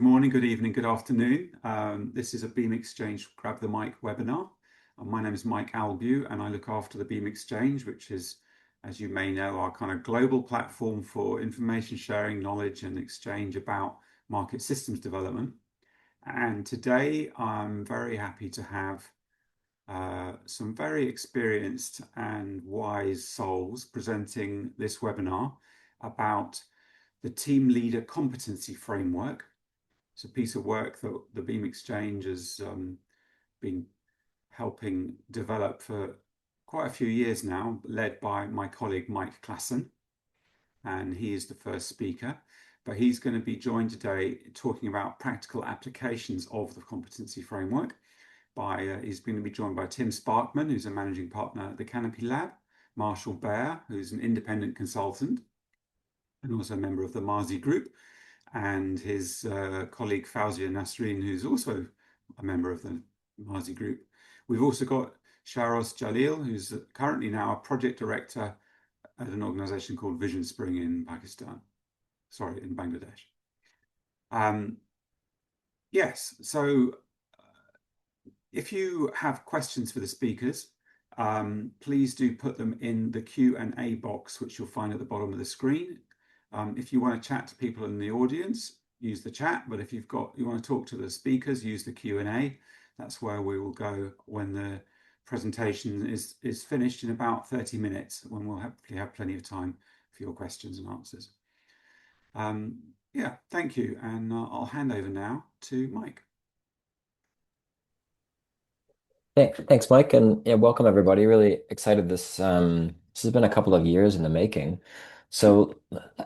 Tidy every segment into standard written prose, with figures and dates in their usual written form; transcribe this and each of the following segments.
Good morning, good evening, good afternoon. This is a Beam Exchange Grab the Mic webinar. My name is Mike Albu and I look after the Beam Exchange, which is, as you may know, our kind of global platform for information sharing, knowledge and exchange about market systems development. And today I'm very happy to have some very experienced and wise souls presenting this webinar about the Team Leader Competency Framework. It's a piece of work that the Beam Exchange has been helping develop for quite a few years now, led by my colleague Mike Klassen, and he is the first speaker. But he's going to be joined today talking about practical applications of the competency framework. He's going to be joined by Tim Sparkman, who's a managing partner at the Canopy Lab, Marshall Bear, who's an independent consultant and also a member of the Mazi group, and his colleague Fouzia Nasreen, who's also a member of the Mazi group. We've also got Shahroz Jalil, who's currently now a project director at an organization called VisionSpring in Bangladesh. Yes, so if you have questions for the speakers, please do put them in the Q&A box, which you'll find at the bottom of the screen. If you want to chat to people in the audience, use the chat. But if you want to talk to the speakers, use the Q&A. That's where we will go when the presentation is finished in about 30 minutes, when we'll hopefully have plenty of time for your questions and answers. Yeah, thank you. And I'll hand over now to Mike. Thanks, Mike, and yeah, welcome everybody. Really excited. This has been a couple of years in the making. So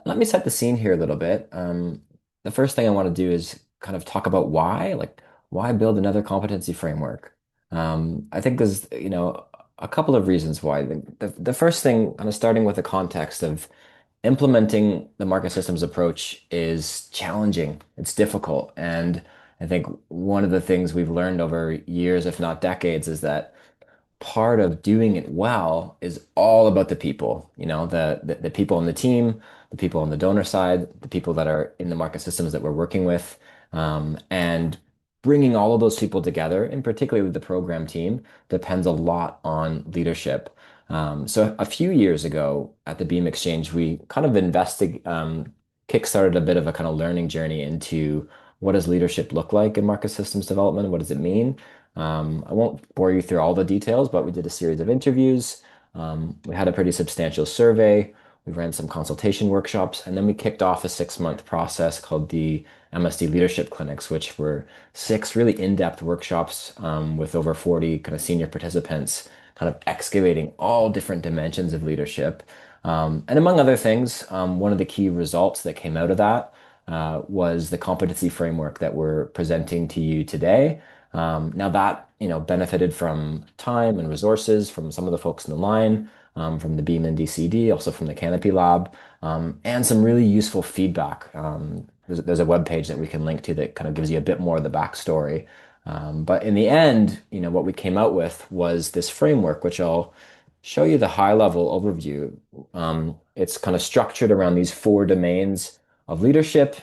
let me set the scene here a little bit. The first thing I want to do is kind of talk about why build another competency framework. I think there's a couple of reasons why. The first thing, kind of starting with the context of implementing the market systems approach, is challenging. It's difficult, and I think one of the things we've learned over years, if not decades, is that part of doing it well is all about the people, the people on the team, the people on the donor side, the people that are in the market systems that we're working with, and bringing all of those people together, and particularly the program team, depends a lot on leadership. So a few years ago at the Beam Exchange, we kind of kickstarted a bit of a kind of learning journey into what does leadership look like in market systems development? What does it mean? I won't bore you through all the details, but we did a series of interviews. We had a pretty substantial survey. We ran some consultation workshops, and then we kicked off a 6-month process called the MSD Leadership Clinics, which were 6 really in-depth workshops with over 40 kind of senior participants, kind of excavating all different dimensions of leadership. And among other things, one of the key results that came out of that was the competency framework that we're presenting to you today. Now that, benefited from time and resources from some of the folks in the line, from the Beam and DCD, also from the Canopy Lab, and some really useful feedback. There's a web page that we can link to that kind of gives you a bit more of the backstory. But in the end, what we came out with was this framework, which I'll show you the high-level overview. It's kind of structured around these 4 domains of leadership.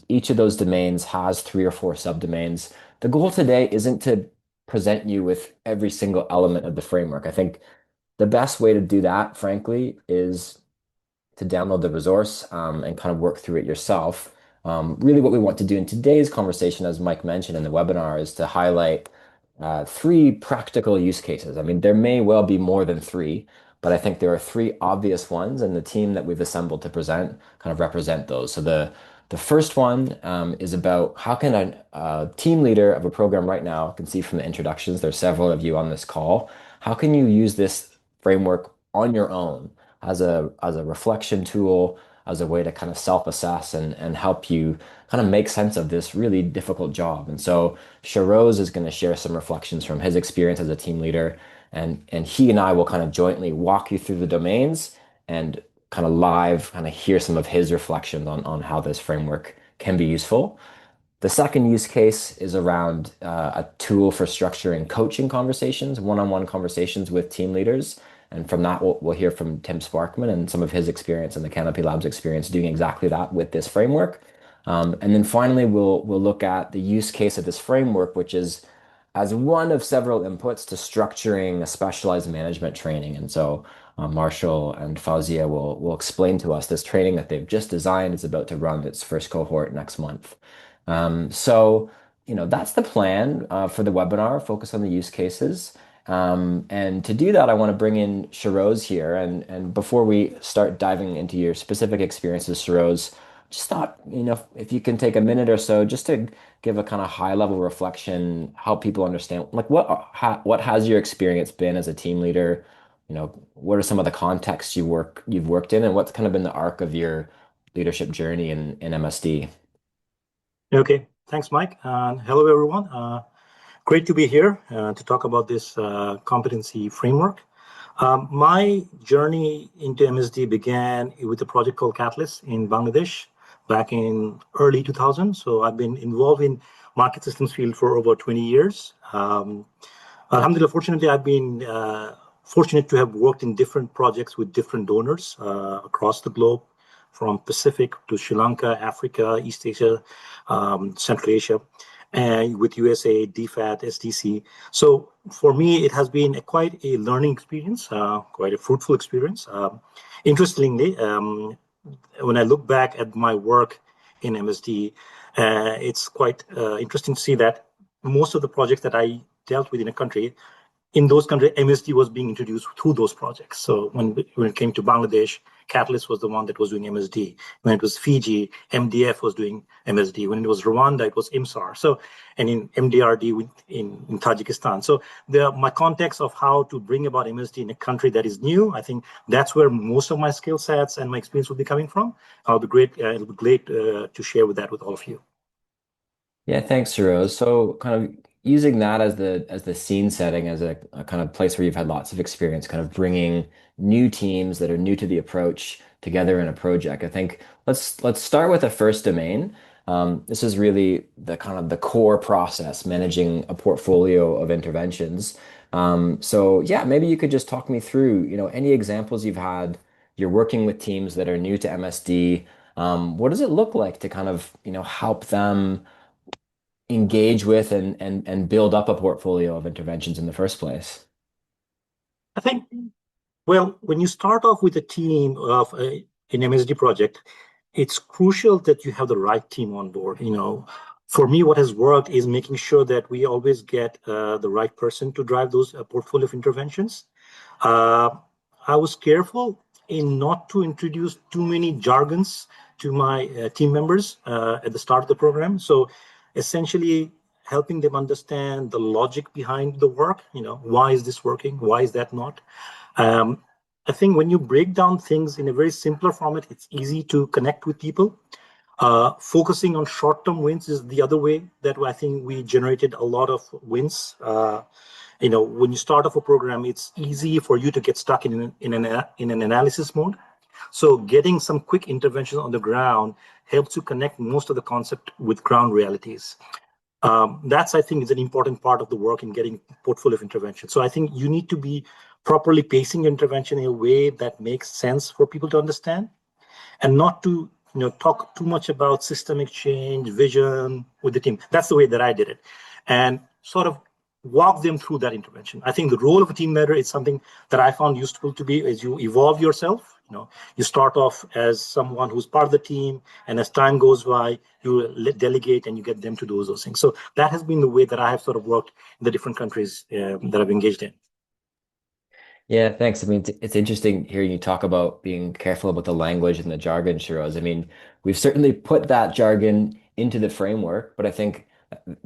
Each of those domains has 3 or 4 subdomains. The goal today isn't to present you with every single element of the framework. I think the best way to do that, frankly, is to download the resource and kind of work through it yourself. Really what we want to do in today's conversation, as Mike mentioned in the webinar, is to highlight 3 practical use cases. I mean, there may well be more than 3, but I think there are 3 obvious ones, and the team that we've assembled to present kind of represent those. So the first one is about how can a team leader of a program right now, can see from the introductions, there's several of you on this call, how can you use this framework on your own as a reflection tool, as a way to kind of self-assess and help you kind of make sense of this really difficult job. And so Shahroz is going to share some reflections from his experience as a team leader, and he and I will kind of jointly walk you through the domains and kind of hear some of his reflections on how this framework can be useful. The second use case is around a tool for structuring coaching conversations, one-on-one conversations with team leaders. And from that, we'll hear from Tim Sparkman and some of his experience and the Canopy Lab's experience doing exactly that with this framework. And then finally, we'll look at the use case of this framework, which is as one of several inputs to structuring a specialized management training. And so Marshall and Fouzia will explain to us this training that they've just designed is about to run its first cohort next month. So, that's the plan for the webinar, focus on the use cases. And to do that, I want to bring in Shahroz here. And before we start diving into your specific experiences, Shahroz, just thought, if you can take a minute or so just to give a kind of high level reflection, help people understand, like what has your experience been as a team leader? What are some of the contexts you've worked in, and what's kind of been the arc of your leadership journey in MSD? Okay, thanks, Mike. Hello, everyone. Great to be here to talk about this competency framework. My journey into MSD began with a project called Catalyst in Bangladesh back in early 2000. So I've been involved in market systems field for over 20 years. Alhamdulillah, fortunately, I've been fortunate to have worked in different projects with different donors across the globe, from Pacific to Sri Lanka, Africa, East Asia, Central Asia, and with USA, DFAT, SDC. So for me, it has been quite a learning experience, quite a fruitful experience. Interestingly, when I look back at my work in MSD, it's quite interesting to see that most of the projects that I dealt with in a country, in those countries, MSD was being introduced through those projects. So when it came to Bangladesh, Catalyst was the one that was doing MSD. When it was Fiji, MDF was doing MSD. When it was Rwanda, it was IMSAR. So, and in MDRD in Tajikistan. So my context of how to bring about MSD in a country that is new, I think that's where most of my skill sets and my experience will be coming from. It'll be great to share with all of you. Yeah, thanks, Shahroz. So kind of using that as the scene setting, as a kind of place where you've had lots of experience, kind of bringing new teams that are new to the approach together in a project. I think let's start with a first domain. This is really the kind of the core process, managing a portfolio of interventions. So yeah, maybe you could just talk me through, any examples you've had. You're working with teams that are new to MSD. What does it look like to kind of, help them engage with and build up a portfolio of interventions in the first place? I think, well, when you start off with a team of an MSD project, it's crucial that you have the right team on board. For me, what has worked is making sure that we always get the right person to drive those portfolio of interventions. Uh, I was careful in not to introduce too many jargons to my team members at the start of the program. So essentially helping them understand the logic behind the work, why is this working? Why is that not? Um, I think when you break down things in a very simpler format, it's easy to connect with people. Focusing on short-term wins is the other way that I think we generated a lot of wins. When you start off a program, it's easy for you to get stuck in an analysis mode. So getting some quick interventions on the ground helps you connect most of the concept with ground realities. That's, I think, is an important part of the work in getting portfolio of intervention. So I think you need to be properly pacing your intervention in a way that makes sense for people to understand, and not to talk too much about systemic change, vision with the team. That's the way that I did it, and sort of walk them through that intervention. I think the role of a team leader is something that I found useful to be as you evolve yourself. You start off as someone who's part of the team, and as time goes by, you delegate and you get them to do those things. So that has been the way that I have sort of worked in the different countries that I've engaged in. Yeah, thanks. I mean, it's interesting hearing you talk about being careful about the language and the jargon, Shiroz. I mean, we've certainly put that jargon into the framework, but I think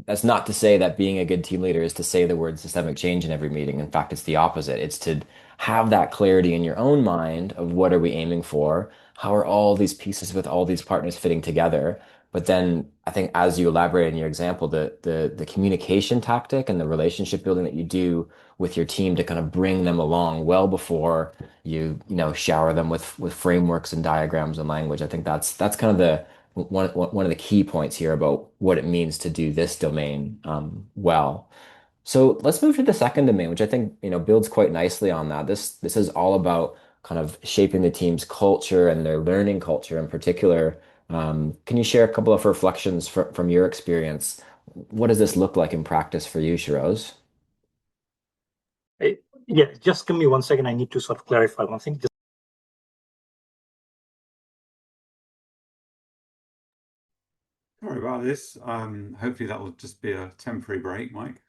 that's not to say that being a good team leader is to say the word systemic change in every meeting. In fact, it's the opposite. It's to have that clarity in your own mind of what are we aiming for? How are all these pieces with all these partners fitting together? But then I think as you elaborate in your example, the communication tactic and the relationship building that you do with your team to kind of bring them along well before you shower them with frameworks and diagrams and language. I think that's kind of the one of the key points here about what it means to do this domain well. So let's move to the second domain, which I think builds quite nicely on that. This is all about kind of shaping the team's culture and their learning culture in particular. Can you share a couple of reflections from your experience? What does this look like in practice for you, Shahroz? Yeah, just give me 1 second. I need to sort of clarify one thing. Sorry about this. Hopefully that will just be a temporary break, Mike.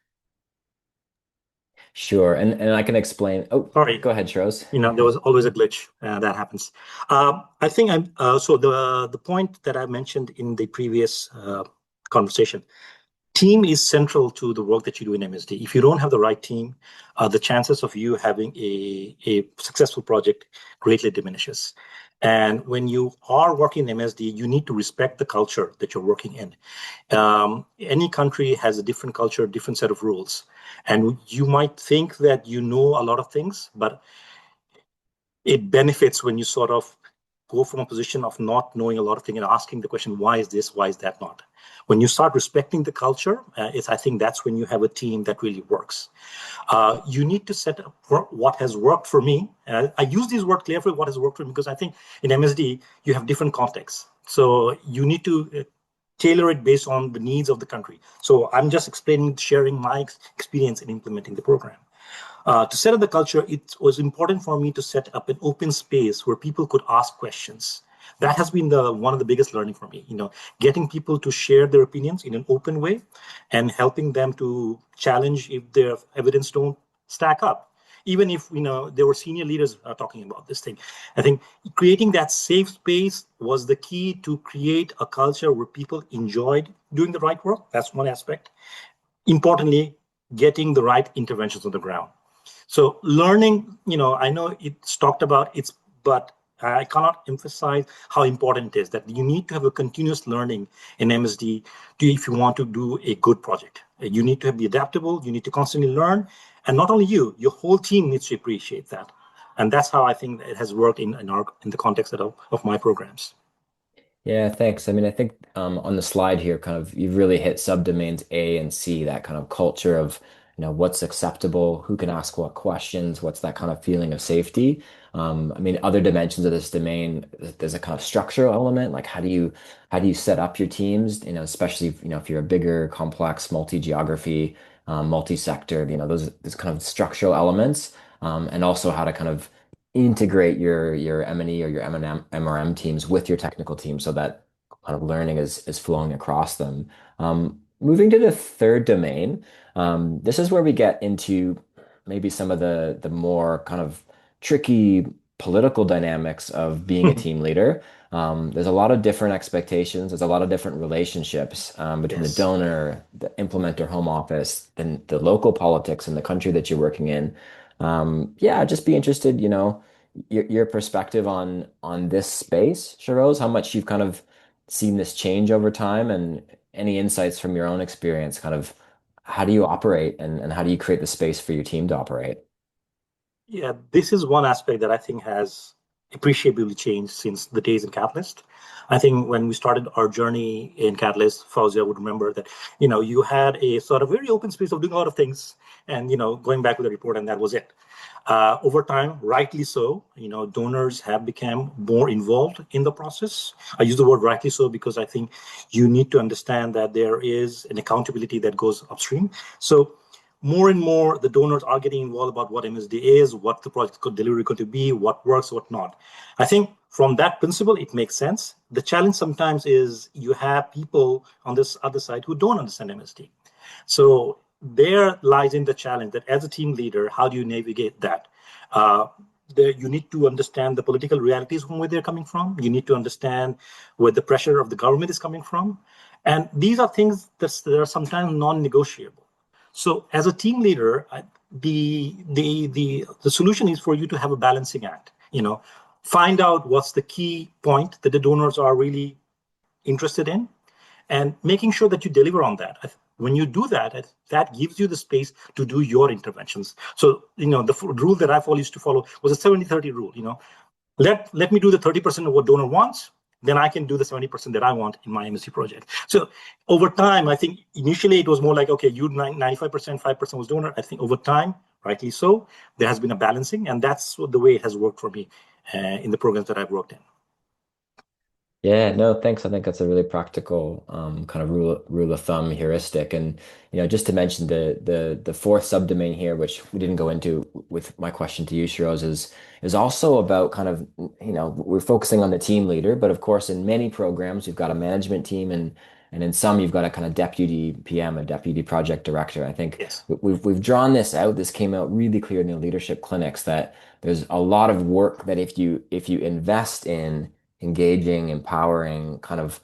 Sure, and I can explain. Oh, Sorry, go ahead, Shahroz. there was always a glitch that happens. I think so. The point that I mentioned in the previous conversation, team is central to the work that you do in MSD. If you don't have the right team, the chances of you having a successful project greatly diminishes. And when you are working in MSD, you need to respect the culture that you're working in. Any country has a different culture, different set of rules. And you might think that you know a lot of things, but it benefits when you sort of go from a position of not knowing a lot of things and asking the question, why is this, why is that not? When you start respecting the culture, I think that's when you have a team that really works. You need to set up what has worked for me. I use these words carefully, what has worked for me, because I think in MSD, you have different contexts. So you need to tailor it based on the needs of the country. So I'm just explaining, sharing my experience in implementing the program. To set up the culture, it was important for me to set up an open space where people could ask questions. That has been one of the biggest learning for me. Getting people to share their opinions in an open way, and helping them to challenge if their evidence don't stack up. Even if there were senior leaders talking about this thing, I think creating that safe space was the key to create a culture where people enjoyed doing the right work. That's one aspect. Importantly, getting the right interventions on the ground. So learning, I know it's talked about, but I cannot emphasize how important it is that you need to have a continuous learning in MSD if you want to do a good project. You need to be adaptable. You need to constantly learn. And not only you, your whole team needs to appreciate that. And that's how I think it has worked in the context of my programs. Yeah, thanks. I mean, I think on the slide here, kind of you've really hit subdomains A and C, that kind of culture of, what's acceptable, who can ask what questions, what's that kind of feeling of safety. I mean, other dimensions of this domain, there's a kind of structural element, like how do you set up your teams, especially if you're a bigger, complex, multi-geography, multi-sector, those kind of structural elements, and also how to kind of integrate your M&E or your MRM teams with your technical team so that kind of learning is flowing across them. Moving to the third domain, this is where we get into maybe some of the more kind of tricky political dynamics of being a team leader. There's a lot of different expectations. There's a lot of different relationships between the Yes. donor, the implementer home office, and the local politics in the country that you're working in. Yeah, I'd just be interested, your perspective on this space, Shahroz, how much you've kind of seen this change over time, and any insights from your own experience, kind of how do you operate, and how do you create the space for your team to operate? Yeah, this is one aspect that I think has appreciably changed since the days in Catalyst. I think when we started our journey in Catalyst, Fouzia would remember that, you had a sort of very open space of doing a lot of things and, going back with the report, and that was it. Over time, rightly so, donors have become more involved in the process. I use the word rightly so because I think you need to understand that there is an accountability that goes upstream. So more and more, the donors are getting involved about what MSD is, what the project delivery going to be, what works, what not. I think from that principle, it makes sense. The challenge sometimes is you have people on this other side who don't understand MSD. So there lies in the challenge that as a team leader, how do you navigate that? You need to understand the political realities from where they're coming from. You need to understand where the pressure of the government is coming from. And these are things that are sometimes non-negotiable. So as a team leader, the solution is for you to have a balancing act. Find out what's the key point that the donors are really interested in, and making sure that you deliver on that. When you do that, that gives you the space to do your interventions. So, the rule that I've always used to follow was a 70-30 rule. Let me do the 30% of what donor wants, then I can do the 70% that I want in my MSC project. So over time, I think initially it was more like, okay, you 95%, 5% was donor. I think over time, rightly so, there has been a balancing, and that's the way it has worked for me in the programs that I've worked in. Yeah, no, thanks. I think that's a really practical kind of rule of thumb heuristic. And just to mention the fourth subdomain here, which we didn't go into with my question to you, Shahroz, is also about kind of, we're focusing on the team leader, but of course in many programs we've got a management team and in some you've got a kind of deputy PM, a deputy project director. I think Yes. we've drawn this out. This came out really clear in the leadership clinics that there's a lot of work that if you invest in engaging, empowering, kind of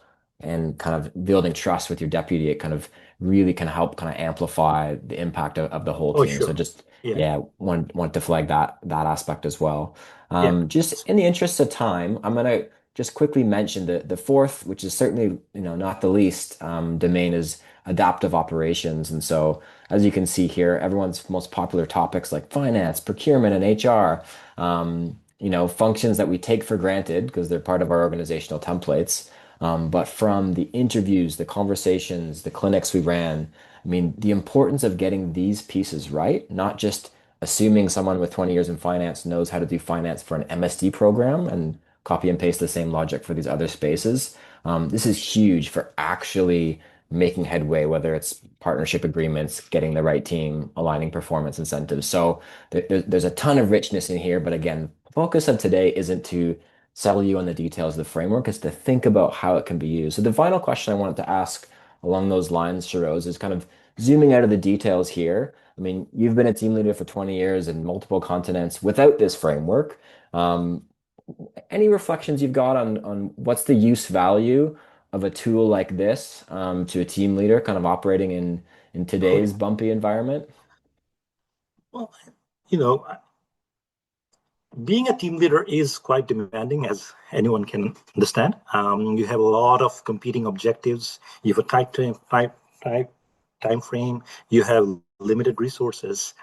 building trust with your deputy, it kind of really can help kind of amplify the impact of the whole Oh, team. So sure. just Yeah. yeah, want to flag that aspect as well. Yeah. Just in the interest of time, I'm gonna just quickly mention the fourth, which is certainly not the least domain is adaptive operations. And so as you can see here, everyone's most popular topics like finance, procurement, and HR. Functions that we take for granted because they're part of our organizational templates. But from the interviews, the conversations, the clinics we ran, I mean, the importance of getting these pieces right, not just assuming someone with 20 years in finance knows how to do finance for an MSD program and copy and paste the same logic for these other spaces. This is huge for actually making headway, whether it's partnership agreements, getting the right team, aligning performance incentives. So there's a ton of richness in here. But again, the focus of today isn't to sell you on the details of the framework, is to think about how it can be used. So the final question I wanted to ask along those lines, Shahroz, is kind of zooming out of the details here. I mean, you've been a team leader for 20 years in multiple continents without this framework. Um, any reflections you've got on what's the use value of a tool like this to a team leader kind of operating in Oh, today's yeah. bumpy environment? Well, you know, being a team leader is quite demanding, as anyone can understand. You have a lot of competing objectives. You have a tight time frame. You have limited resources,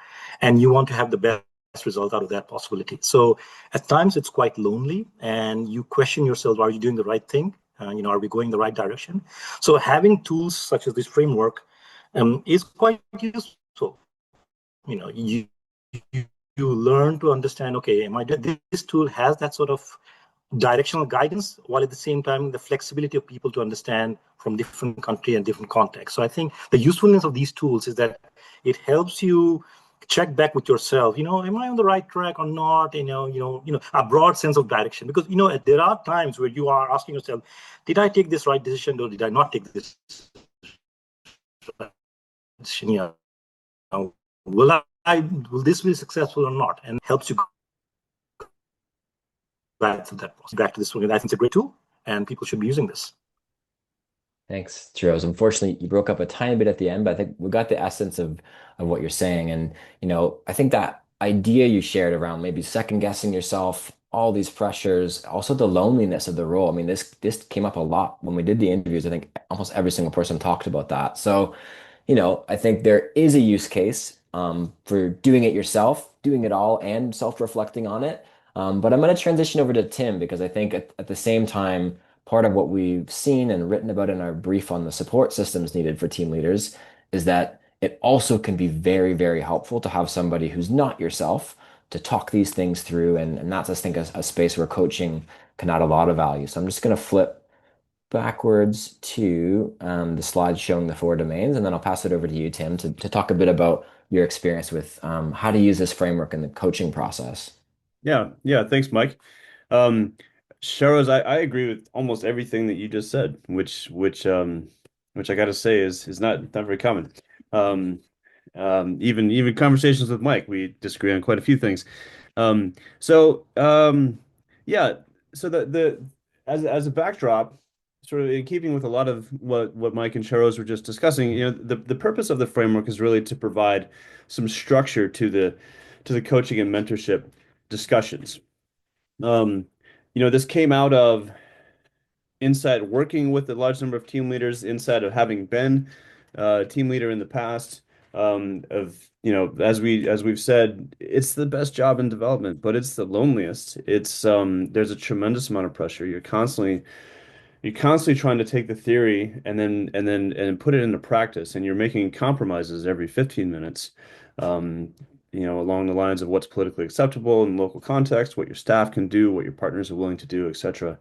and you want to have the best result out of that possibility. So at times it's quite lonely, and you question yourself: Are you doing the right thing? Are we going the right direction? So having tools such as this framework is quite useful. You know, you, you learn to understand, okay, am I doing this tool has that sort of directional guidance, while at the same time the flexibility of people to understand from different country and different contexts. So I think the usefulness of these tools is that it helps you check back with yourself, am I on the right track or not? A broad sense of direction, because there are times where you are asking yourself, did I take this right decision or did I not take this decision? Will will this be successful or not? And helps you back to that process, back to this one. I think it's a great tool, and people should be using this. Thanks, Chiros. Unfortunately, you broke up a tiny bit at the end, but I think we got the essence of what you're saying. And, I think that idea you shared around maybe second guessing yourself, all these pressures, also the loneliness of the role. I mean, this came up a lot when we did the interviews. I think almost every single person talked about that. So, I think there is a use case for doing it yourself, doing it all, and self-reflecting on it. But I'm going to transition over to Tim because I think at the same time, part of what we've seen and written about in our brief on the support systems needed for team leaders is that it also can be very, very helpful to have somebody who's not yourself to talk these things through. And that's, I think, a space where coaching can add a lot of value. So I'm just going to flip backwards to the slide showing the four domains, and then I'll pass it over to you, Tim, to talk a bit about your experience with how to use this framework in the coaching process. Yeah, yeah. Thanks, Mike. Um, Shahroz, I agree with almost everything that you just said, which I got to say is not very common. Um, even conversations with Mike, we disagree on quite a few things. So yeah. So the as a backdrop, sort of in keeping with a lot of what Mike and Shahroz were just discussing, the purpose of the framework is really to provide some structure to the coaching and mentorship discussions. Um, this came out of inside working with a large number of team leaders, inside of having been a team leader in the past. As we've said, it's the best job in development, but it's the loneliest. There's a tremendous amount of pressure. You're constantly trying to take the theory and put it into practice, and you're making compromises every 15 minutes. Um, along the lines of what's politically acceptable in local context, what your staff can do, what your partners are willing to do, etc.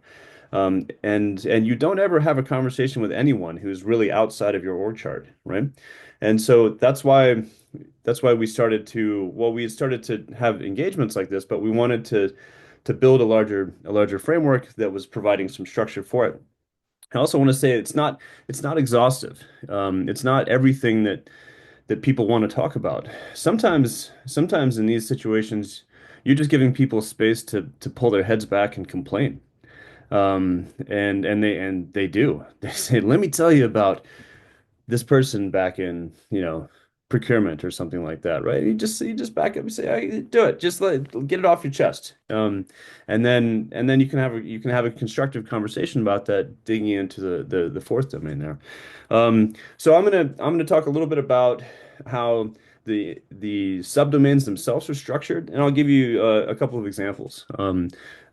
And you don't ever have a conversation with anyone who's really outside of your org chart, right? And so that's why we had started to have engagements like this, but we wanted to build a larger framework that was providing some structure for it. I also want to say it's not exhaustive. It's not everything that people want to talk about. Sometimes in these situations, you're just giving people space to pull their heads back and complain. And they do. They say, "Let me tell you about this person back in, procurement or something like that," right? You just back up and say, "Hey, do it. Just get it off your chest." And then you can have a constructive conversation about that, digging into the fourth domain there. So I'm gonna talk a little bit about how the subdomains themselves are structured, and I'll give you a couple of examples.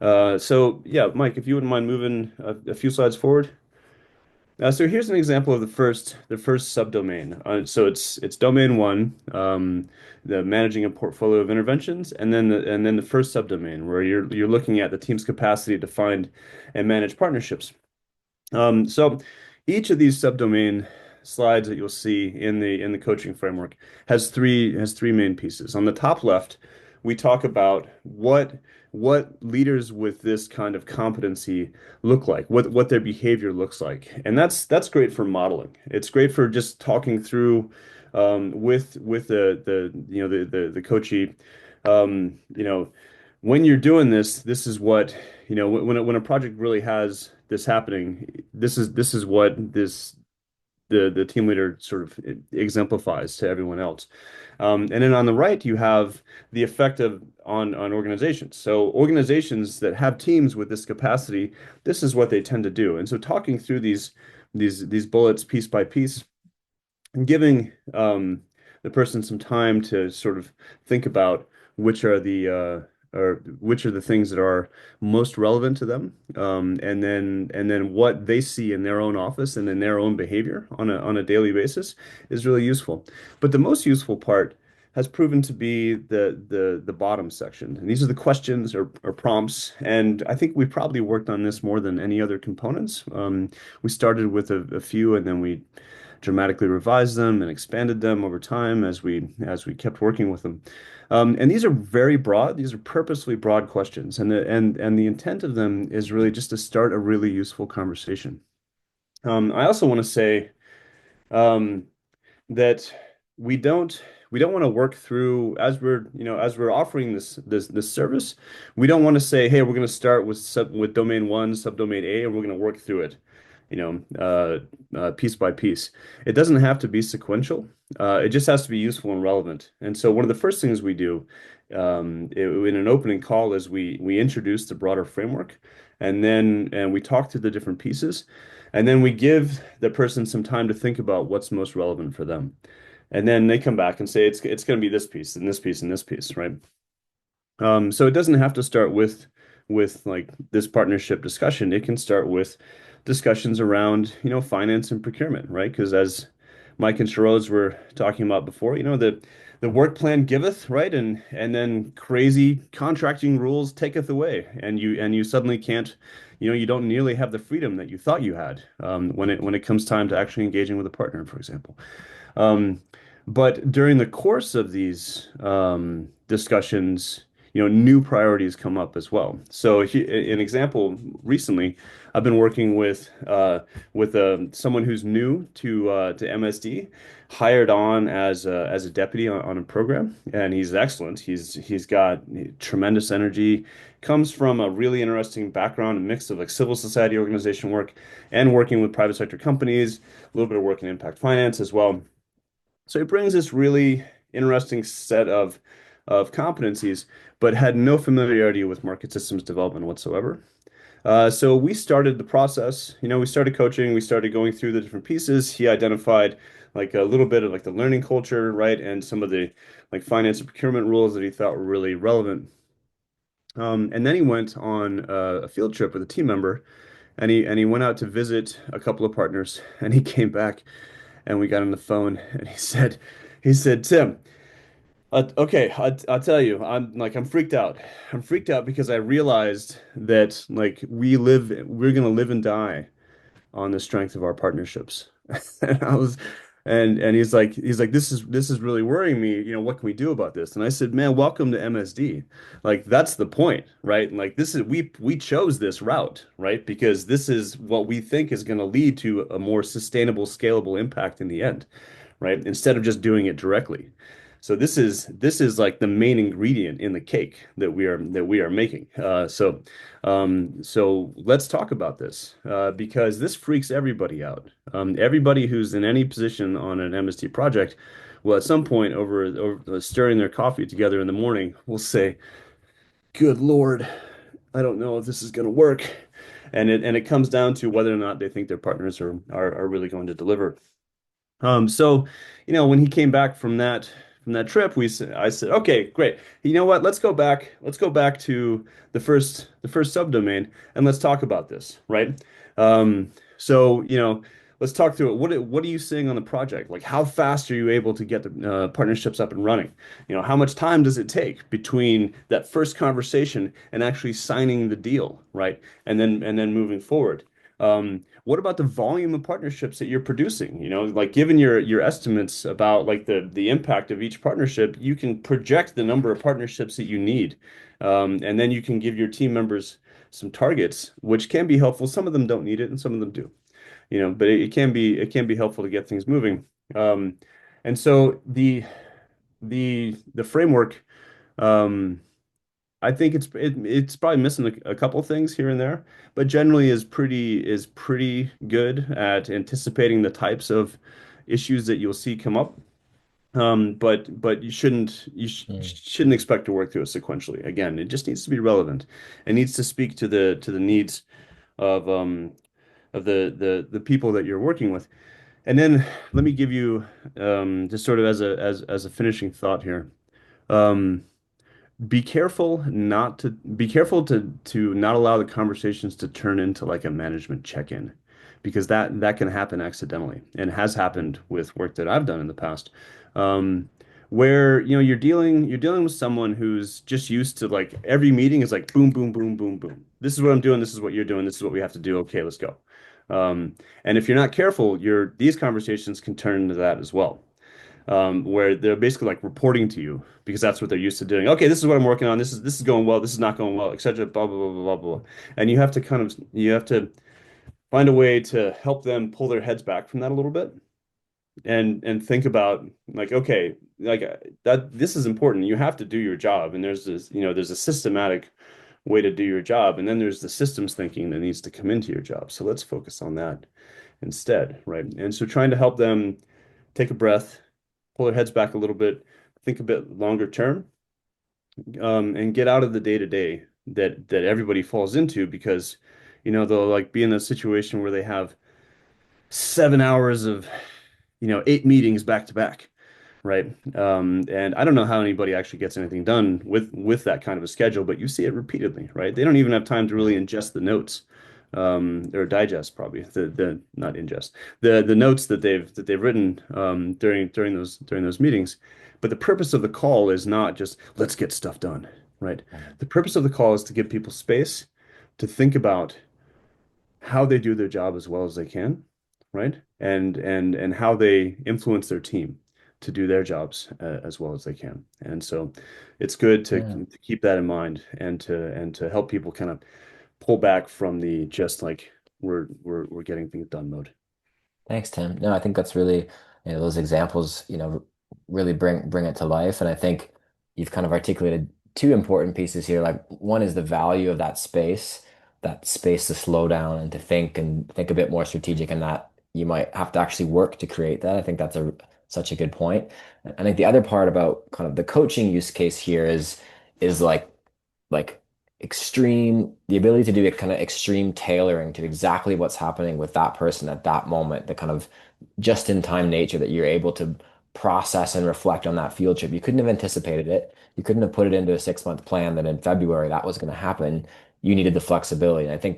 So yeah, Mike, if you wouldn't mind moving a few slides forward. So here's an example of the first subdomain. So it's domain one, the managing a portfolio of interventions, and then the first subdomain where you're looking at the team's capacity to find and manage partnerships. So each of these subdomain slides that you'll see in the coaching framework has three main pieces. On the top left, we talk about what leaders with this kind of competency look like, what their behavior looks like, and that's great for modeling. It's great for just talking through with the coachee. When you're doing this is what when a project really has this happening, this is what the team leader sort of exemplifies to everyone else. And then on the right, you have the effect on organizations. So organizations that have teams with this capacity, this is what they tend to do. And so talking through these bullets piece by piece and giving the person some time to sort of think about which are the things that are most relevant to them, and then what they see in their own office and in their own behavior on a daily basis is really useful. But the most useful part has proven to be the bottom section, and these are the questions or prompts. And I think we probably worked on this more than any other components. We started with a few, and then we dramatically revised them and expanded them over time as we kept working with them. And these are very broad. These are purposely broad questions, and the intent of them is really just to start a really useful conversation. I also want to say um, that we don't we don't want to work through as we're offering this service. We don't want to say, hey, we're going to start with domain one, subdomain A, and we're going to work through it, piece by piece. It doesn't have to be sequential. It just has to be useful and relevant. And so one of the first things we do in an opening call is we introduce the broader framework, and we talk through the different pieces, and then we give the person some time to think about what's most relevant for them. And then they come back and say it's going to be this piece and this piece and this piece, right? So it doesn't have to start with like this partnership discussion. It can start with discussions around, finance and procurement, right? Because as Mike and Shahroz were talking about before, the work plan giveth, right? And then crazy contracting rules taketh away, and you suddenly can't, you don't nearly have the freedom that you thought you had when it comes time to actually engaging with a partner, for example. Um, but during the course of these discussions, new priorities come up as well. So an example recently, I've been working with someone who's new to MSD, hired on as a deputy on a program, and he's excellent. He's got tremendous energy, comes from a really interesting background, a mix of like civil society organization work and working with private sector companies, a little bit of work in impact finance as well. So he brings this really interesting set of competencies, but had no familiarity with market systems development whatsoever. So we started the process. We started coaching. We started going through the different pieces. He identified like a little bit of like the learning culture, right, and some of the like finance and procurement rules that he thought were really relevant. And then he went on a field trip with a team member, and he went out to visit a couple of partners, and he came back and we got on the phone and he said, Tim, Okay, I'll tell you, I'm freaked out. I'm freaked out because I realized that like we're gonna live and die on the strength of our partnerships. And I was and he's like this is really worrying me. What can we do about this? And I said, man, welcome to MSD. Like that's the point, right? And like this is we chose this route, right? Because this is what we think is going to lead to a more sustainable, scalable impact in the end, right? Instead of just doing it directly. So this is like the main ingredient in the cake that we are making. So let's talk about this because this freaks everybody out. Everybody who's in any position on an MST project will at some point over stirring their coffee together in the morning will say, "Good Lord, I don't know if this is going to work." And it comes down to whether or not they think their partners are really going to deliver. So, when he came back from that trip, I said, okay, great. You know what? Let's go back. Let's go back to the first subdomain and let's talk about this, right? So, let's talk through it. What are you seeing on the project? Like, how fast are you able to get the partnerships up and running? How much time does it take between that first conversation and actually signing the deal, right? And then moving forward. What about the volume of partnerships that you're producing? Like given your estimates about like the impact of each partnership, you can project the number of partnerships that you need. And then you can give your team members some targets, which can be helpful. Some of them don't need it and some of them do. But it can be helpful to get things moving. Um, and so the framework um, I think it's probably missing a couple things here and there, but generally is pretty good at anticipating the types of issues that you'll see come up. But Mm. you shouldn't expect to work through it sequentially. Again, it just needs to be relevant. It needs to speak to the needs of the people that you're working with. And then let me give you just sort of as a finishing thought here. Um, be careful to not allow the conversations to turn into like a management check-in because that can happen accidentally and has happened with work that I've done in the past. Um, where you're dealing with someone who's just used to like every meeting is like boom, boom, boom, boom, boom. This is what I'm doing, this is what you're doing, this is what we have to do. Okay, let's go. And if you're not careful, these conversations can turn into that as well, where they're basically like reporting to you because that's what they're used to doing. Okay, this is what I'm working on. This is going well. This is not going well, etc. Blah blah blah blah blah blah. And you have to find a way to help them pull their heads back from that a little bit and think about like okay, like that this is important. You have to do your job, and there's a systematic way to do your job, and then there's the systems thinking that needs to come into your job. So let's focus on that instead, right? And so trying to help them take a breath, pull their heads back a little bit, think a bit longer term, and get out of the day to day that everybody falls into because, they'll like be in a situation where they have 7 hours of, 8 meetings back to back, right? And I don't know how anybody actually gets anything done with that kind of a schedule, but you see it repeatedly, right? They don't even have time to really ingest the notes, or digest probably the not ingest the notes that they've written during those meetings. But the purpose of the call is not just let's get stuff done, right? The purpose of the call is to give people space to think about how they do their job as well as they can, right? And how they influence their team to do their jobs as well as they can. And so it's good to, Yeah. to keep that in mind and to help people kind of pull back from the just like we're getting things done mode. Thanks, Tim. No, I think that's really, those examples, really bring it to life. And I think you've kind of articulated two important pieces here. Like one is the value of that space to slow down and to think a bit more strategic, and that you might have to actually work to create that. I think that's such a good point. I think the other part about kind of the coaching use case here is like the ability to do a kind of extreme tailoring to exactly what's happening with that person at that moment, the kind of just in time nature that you're able to process and reflect on that field trip. You couldn't have anticipated it. You couldn't have put it into a 6 month plan that in February that was going to happen. You needed the flexibility. And I think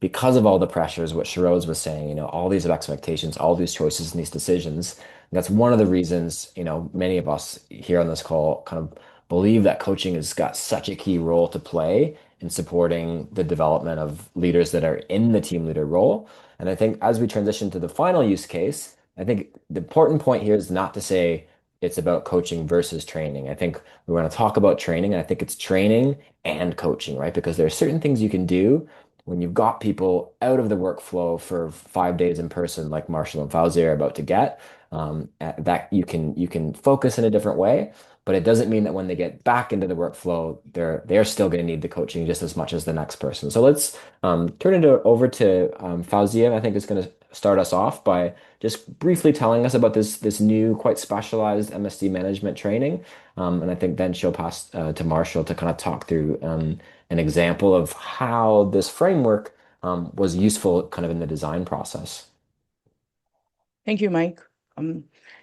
because of all the pressures, what Shahroz was saying, all these expectations, all these choices and these decisions. That's one of the reasons, many of us here on this call kind of believe that coaching has got such a key role to play in supporting the development of leaders that are in the team leader role. And I think as we transition to the final use case, I think the important point here is not to say it's about coaching versus training. I think we want to talk about training, and I think it's training and coaching, right? Because there are certain things you can do when you've got people out of the workflow for 5 days in person, like Marshall and Fouzia are about to get, that you can focus in a different way. But it doesn't mean that when they get back into the workflow, they're still going to need the coaching just as much as the next person. So let's turn it over to Fouzia. I think is going to start us off by just briefly telling us about this new, quite specialized MSD management training. And I think then she'll pass to Marshall to kind of talk through an example of how this framework was useful kind of in the design process. Thank you, Mike.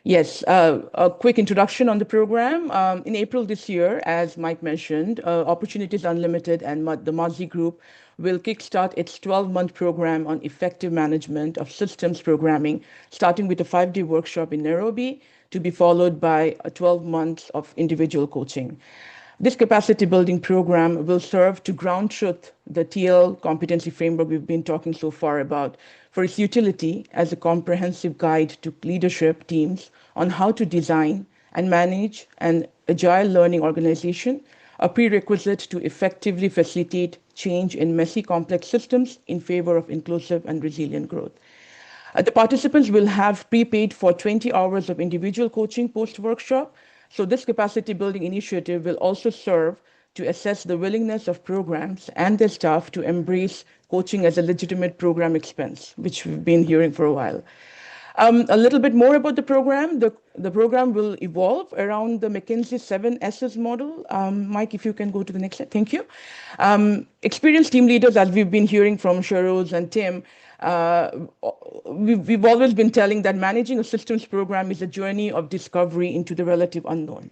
Yes, a quick introduction on the program. In April this year, as Mike mentioned, Opportunities Unlimited and the Mazi Group will kickstart its 12-month program on effective management of systems programming, starting with a 5-day workshop in Nairobi, to be followed by 12 months of individual coaching. This capacity building program will serve to ground truth the TL competency framework we've been talking so far about for its utility as a comprehensive guide to leadership teams on how to design and manage an agile learning organization, a prerequisite to effectively facilitate change in messy, complex systems in favor of inclusive and resilient growth. The participants will have prepaid for 20 hours of individual coaching post-workshop. So this capacity building initiative will also serve to assess the willingness of programs and their staff to embrace coaching as a legitimate program expense, which we've been hearing for a while. A little bit more about the program. The program will evolve around the McKinsey 7S's model. Mike, if you can go to the next slide. Thank you. Experienced team leaders, as we've been hearing from Shahroz and Tim, we've always been telling that managing a systems program is a journey of discovery into the relative unknown.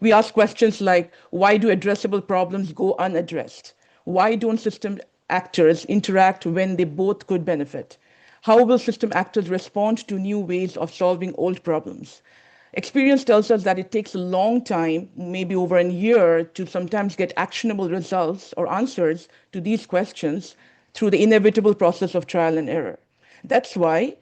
We ask questions like, why do addressable problems go unaddressed? Why don't system actors interact when they both could benefit? How will system actors respond to new ways of solving old problems? Experience tells us that it takes a long time, maybe over a year, to sometimes get actionable results or answers to these questions through the inevitable process of trial and error. That's why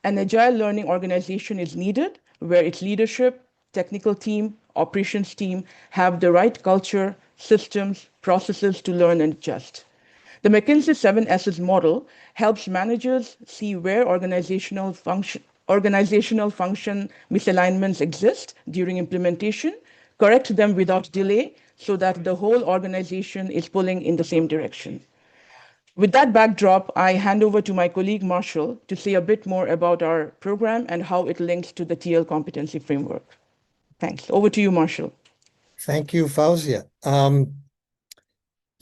an agile learning organization is needed, where its leadership, technical team, operations team have the right culture, systems, processes to learn and adjust. The McKinsey 7S's model helps managers see where organizational function misalignments exist during implementation, correct them without delay so that the whole organization is pulling in the same direction. With that backdrop, I hand over to my colleague Marshall to say a bit more about our program and how it links to the TL competency framework. Thanks. Over to you, Marshall. Thank you, Fouzia.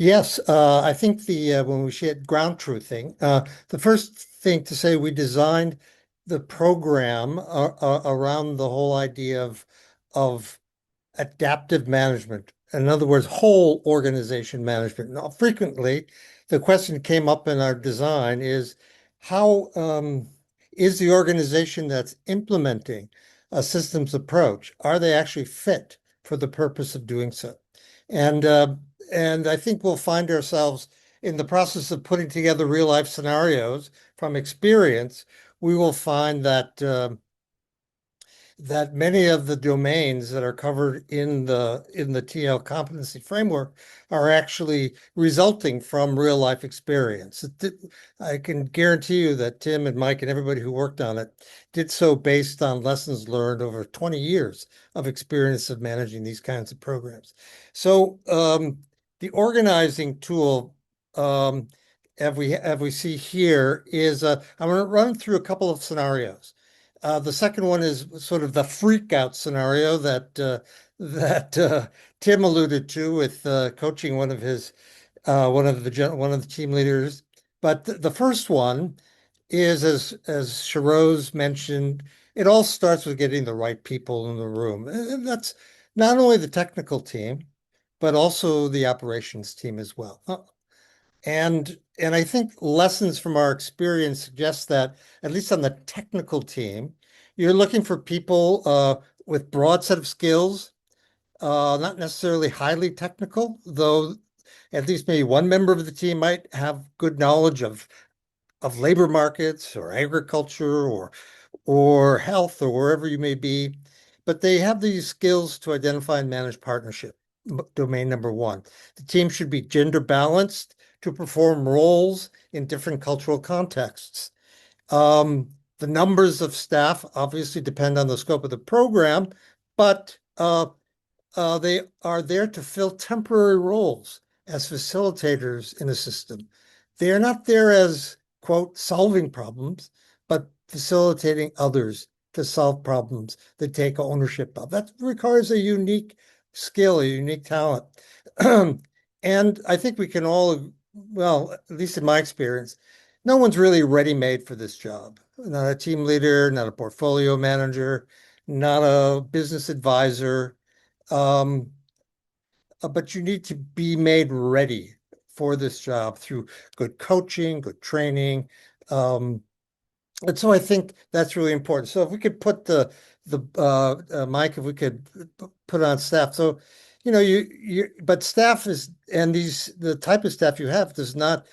Yes, I think when we shared ground truthing, the first thing to say, we designed the program around the whole idea of adaptive management. In other words, whole organization management. Now, frequently, the question came up in our design is, how is the organization that's implementing a systems approach, are they actually fit for the purpose of doing so? And I think we'll find ourselves in the process of putting together real life scenarios from experience. We will find that many of the domains that are covered in the TL competency framework are actually resulting from real life experience. I can guarantee you that Tim and Mike and everybody who worked on it did so based on lessons learned over 20 years of experience of managing these kinds of programs. So the organizing tool, as we see here, is I'm going to run through a couple of scenarios. The second one is sort of the freak out scenario that Tim alluded to with coaching one of the team leaders. But the first one is, as Shahroz mentioned, it all starts with getting the right people in the room. And that's not only the technical team, but also the operations team as well. And and I think lessons from our experience suggest that, at least on the technical team, you're looking for people with broad set of skills, not necessarily highly technical, though at least maybe one member of the team might have good knowledge of labor markets or agriculture or health or wherever you may be. But they have these skills to identify and manage partnership, domain number one. The team should be gender balanced to perform roles in different cultural contexts. The numbers of staff obviously depend on the scope of the program, but they are there to fill temporary roles as facilitators in a system. They are not there as, quote, solving problems, but facilitating others to solve problems that take ownership of. That requires a unique skill, a unique talent. And I think we can all, well, at least in my experience, no one's really ready-made for this job. Not a team leader, not a portfolio manager, not a business advisor. But you need to be made ready for this job through good coaching, good training. And so I think that's really important. So if we could put the Mike, if we could put on staff. So, but staff is, and the type of staff you have does not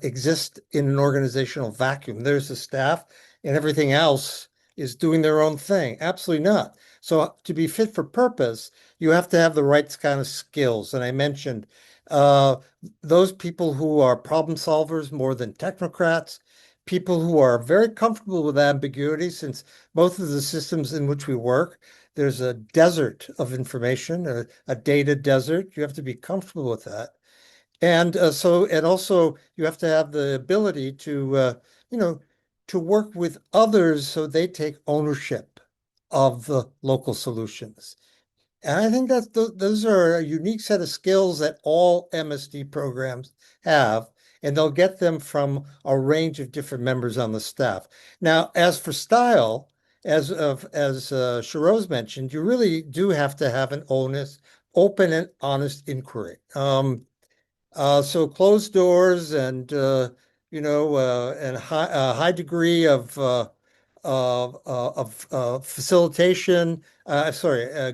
exist in an organizational vacuum. There's a staff and everything else is doing their own thing. Absolutely not. So to be fit for purpose, you have to have the right kind of skills. And I mentioned those people who are problem solvers more than technocrats, people who are very comfortable with ambiguity, since both of the systems in which we work, there's a desert of information, a data desert. You have to be comfortable with that. And also you have to have the ability to work with others so they take ownership of the local solutions. And I think that those are a unique set of skills that all MSD programs have, and they'll get them from a range of different members on the staff. Now, as for style, as Shahroz mentioned, you really do have to have an open and honest inquiry. So closed doors and and high degree of facilitation,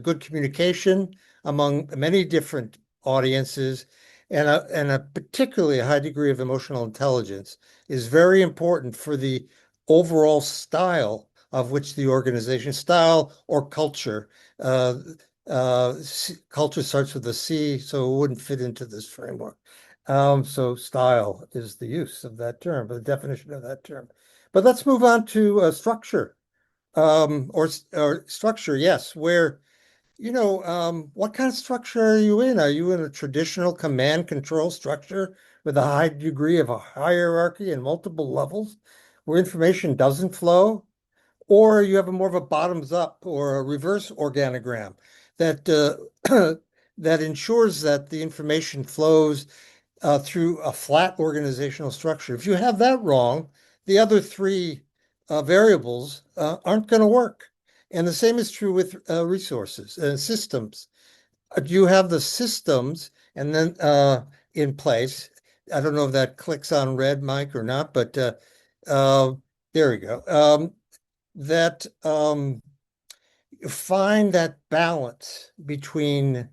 good communication among many different audiences, and a particularly high degree of emotional intelligence is very important for the overall style of which the organization, style or culture. Culture starts with a C, so it wouldn't fit into this framework. So style is the use of that term, the definition of that term. But let's move on to structure, or structure. Yes, where what kind of structure are you in? Are you in a traditional command control structure with a high degree of a hierarchy and multiple levels, where information doesn't flow? Or you have a more of a bottoms up or a reverse organogram that that ensures that the information flows through a flat organizational structure. If you have that wrong, the other three variables aren't going to work. And the same is true with resources and systems. You have the systems and then in place. I don't know if that clicks on red, Mike, or not, but there we go. That find that balance between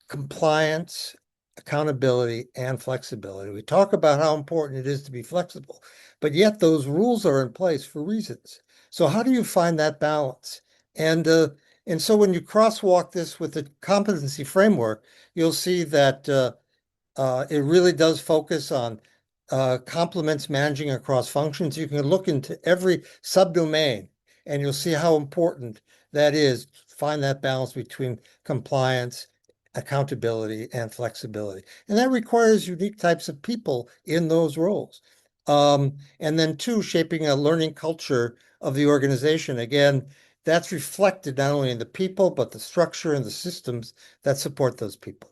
compliance, accountability, and flexibility. We talk about how important it is to be flexible, but yet those rules are in place for reasons. So how do you find that balance? And so when you crosswalk this with the competency framework, you'll see that it really does focus on complements managing across functions. You can look into every subdomain and you'll see how important that is. Find that balance between compliance, accountability, and flexibility. And that requires unique types of people in those roles. And then two, shaping a learning culture of the organization. Again, that's reflected not only in the people, but the structure and the systems that support those people.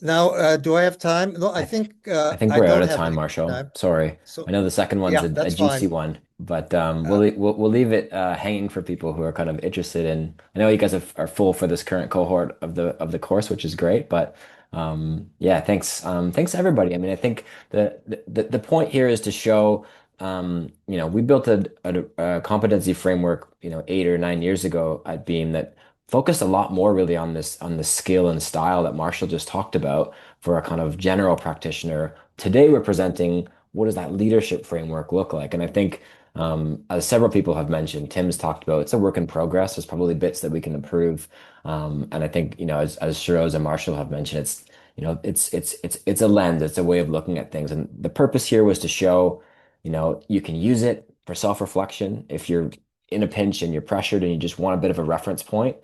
Now, do I have time? No, I think I think I we're out don't of have time, any Marshall. time. Sorry. So I know the second one's yeah, a that's juicy fine. one, but Uh, we'll leave it hanging for people who are kind of interested in. I know you guys are full for this current cohort of the course, which is great, but Yeah, thanks. Thanks everybody. I mean, I think the point here is to show, we built a competency framework, 8 or 9 years ago at Beam that focused a lot more really on the skill and style that Marshall just talked about for a kind of general practitioner. Today we're presenting what does that leadership framework look like? And I think as several people have mentioned, Tim's talked about, it's a work in progress. There's probably bits that we can improve. And I think, as Shahroz and Marshall have mentioned, it's a lens, it's a way of looking at things. And the purpose here was to show, you can use it for self-reflection if you're in a pinch and you're pressured and you just want a bit of a reference point.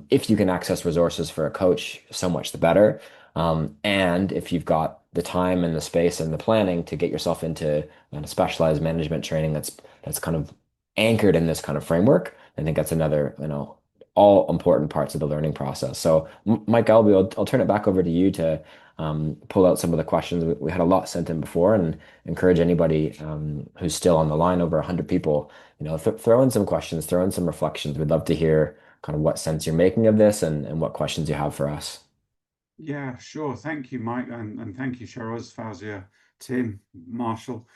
If you can access resources for a coach, so much the better. And if you've got the time and the space and the planning to get yourself into specialized management training that's kind of anchored in this kind of framework, I think that's another, all important parts of the learning process. So, Mike Albee, I'll turn it back over to you to pull out some of the questions. We had a lot sent in before, and encourage anybody who's still on the line, over 100 people, throw in some questions, throw in some reflections. We'd love to hear kind of what sense you're making of this and what questions you have for us. Yeah, sure. Thank you, Mike, and thank you, Shahroz, Fouzia, Tim, Marshall.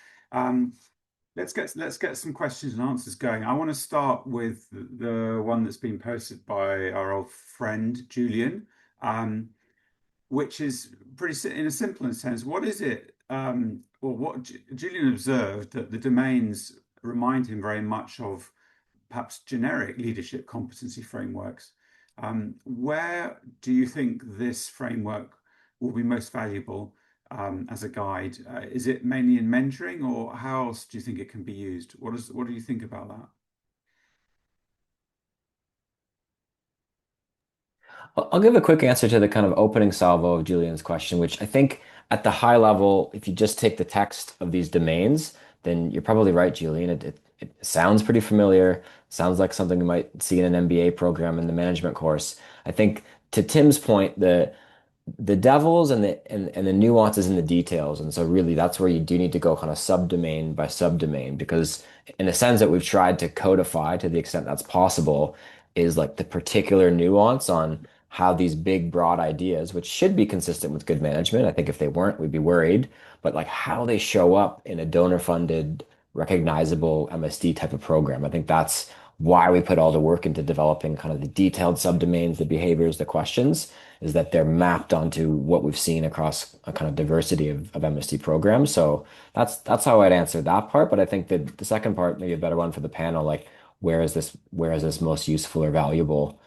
Let's get some questions and answers going. I want to start with the one that's been posted by our old friend Julian, which is in a simple sense. What is it? Or what Julian observed that the domains remind him very much of perhaps generic leadership competency frameworks. Where do you think this framework will be most valuable as a guide? Is it mainly in mentoring, or how else do you think it can be used? What do you think about that? I'll give a quick answer to the kind of opening salvo of Julian's question, which I think at the high level, if you just take the text of these domains, then you're probably right, Julian. It sounds pretty familiar. Sounds like something you might see in an MBA program in the management course. I think to Tim's point, the devils and the nuances in the details. And so really that's where you do need to go kind of subdomain by subdomain, because in a sense that we've tried to codify to the extent that's possible is like the particular nuance on how these big broad ideas, which should be consistent with good management. I think if they weren't, we'd be worried, but like how they show up in a donor funded, recognizable MSD type of program. I think that's why we put all the work into developing kind of the detailed subdomains, the behaviors, the questions, is that they're mapped onto what we've seen across a kind of diversity of MSD programs. So that's how I'd answer that part. But I think that the second part, maybe a better one for the panel, like where is this most useful or valuable?